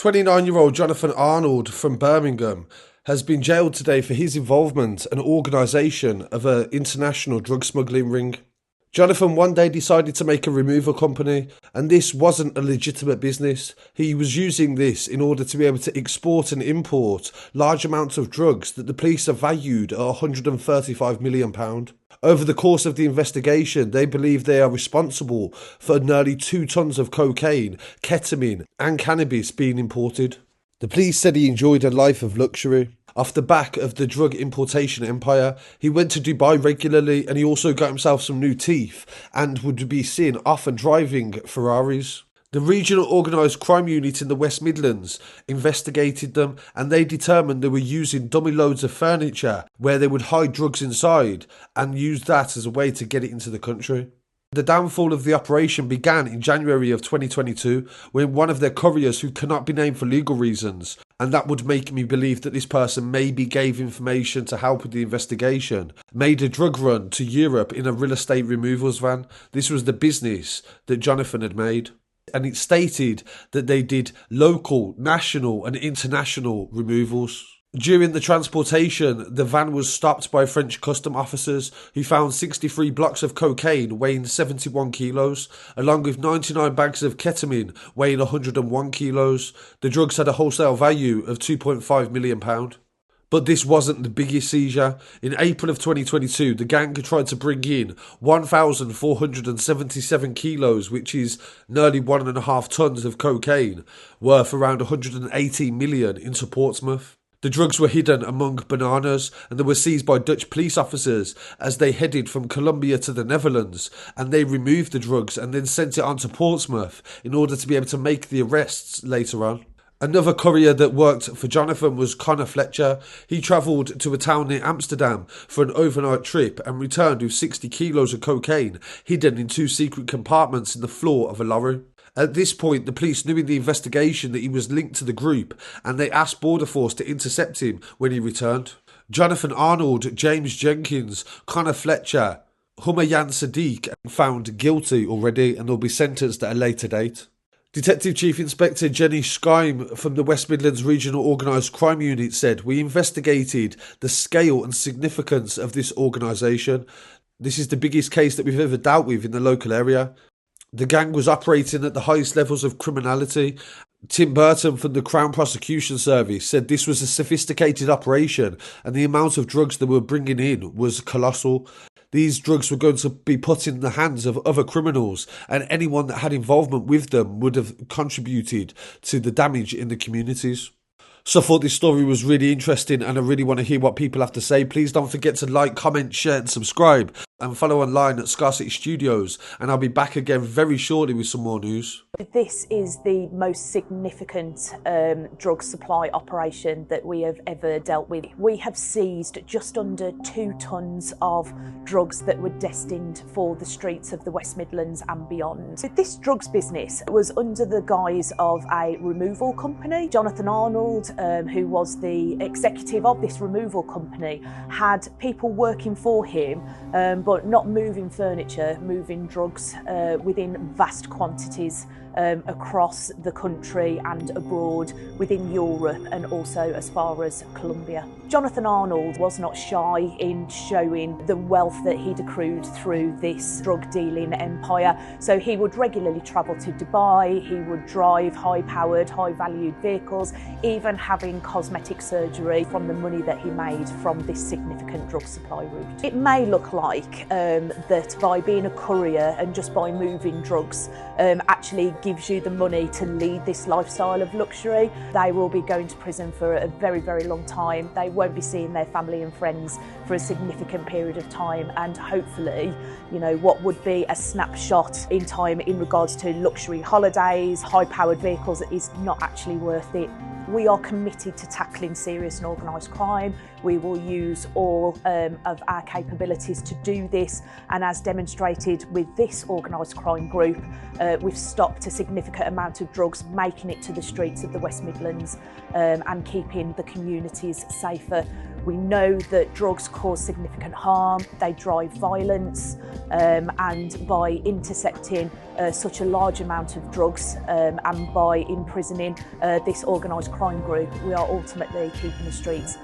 29-year-old Jonathan Arnold from Birmingham has been jailed today for his involvement and organisation of an international drug smuggling ring. Jonathan one day decided to make a removal company, and this wasn't a legitimate business. He was using this in order to be able to export and import large amounts of drugs that the police have valued at £135 million. Over the course of the investigation, they believe they are responsible for nearly 2 tons of cocaine, ketamine and cannabis being imported. The police said he enjoyed a life of luxury. Off the back of the drug importation empire, he went to Dubai regularly, and he also got himself some new teeth and would be seen often driving Ferraris. The Regional Organised Crime Unit in the West Midlands investigated them, and they determined they were using dummy loads of furniture where they would hide drugs inside and use that as a way to get it into the country. The downfall of the operation began in January of 2022 when one of their couriers, who cannot be named for legal reasons, and that would make me believe that this person maybe gave information to help with the investigation, made a drug run to Europe in a real estate removals van. This was the business that Jonathan had made, and it stated that they did local, national and international removals. During the transportation, the van was stopped by French custom officers who found 63 blocks of cocaine weighing 71 kilos, along with 99 bags of ketamine weighing 101 kilos. The drugs had a wholesale value of £2.5 million. But this wasn't the biggest seizure. In April of 2022, the gang tried to bring in 1,477 kilos, which is nearly 1.5 tons of cocaine, worth around 118 million into Portsmouth. The drugs were hidden among bananas, and they were seized by Dutch police officers as they headed from Colombia to the Netherlands, and they removed the drugs and then sent it on to Portsmouth in order to be able to make the arrests later on. Another courier that worked for Jonathan was Connor Fletcher. He travelled to a town near Amsterdam for an overnight trip and returned with 60 kilos of cocaine hidden in 2 secret compartments in the floor of a lorry. At this point, the police knew in the investigation that he was linked to the group, and they asked Border Force to intercept him when he returned. Jonathan Arnold, James Jenkins, Connor Fletcher, Humayun Sadiq found guilty already, and they'll be sentenced at a later date. Detective Chief Inspector Jenny Skyme from the West Midlands Regional Organised Crime Unit said, "We investigated the scale and significance of this organisation. This is the biggest case that we've ever dealt with in the local area. The gang was operating at the highest levels of criminality." Tim Burton from the Crown Prosecution Service said this was a sophisticated operation and the amount of drugs they were bringing in was colossal. These drugs were going to be put in the hands of other criminals, and anyone that had involvement with them would have contributed to the damage in the communities. So I thought this story was really interesting, and I really want to hear what people have to say. Please don't forget to like, comment, share and subscribe, and follow online at Scarcity Studios, and I'll be back again very shortly with some more news. This is the most significant drug supply operation that we have ever dealt with. We have seized just under 2 tons of drugs that were destined for the streets of the West Midlands and beyond. So this drugs business was under the guise of a removal company. Jonathan Arnold, who was the executive of this removal company, had people working for him, but not moving furniture, moving drugs within vast quantities across the country and abroad, within Europe and also as far as Colombia. Jonathan Arnold was not shy in showing the wealth that he'd accrued through this drug dealing empire. So he would regularly travel to Dubai, he would drive high-powered, high-valued vehicles, even having cosmetic surgery from the money that he made from this significant drug supply route. It may look like that by being a courier and just by moving drugs actually gives you the money to lead this lifestyle of luxury. They will be going to prison for a very, very long time. They won't be seeing their family and friends for a significant period of time, and hopefully, you know, what would be a snapshot in time in regards to luxury holidays, high-powered vehicles is not actually worth it. We are committed to tackling serious and organised crime. We will use all of our capabilities to do this, and as demonstrated with this organised crime group, we've stopped a significant amount of drugs making it to the streets of the West Midlands and keeping the communities safer. We know that drugs cause significant harm, they drive violence, and by intercepting such a large amount of drugs and by imprisoning this organised crime group, we are ultimately keeping the streets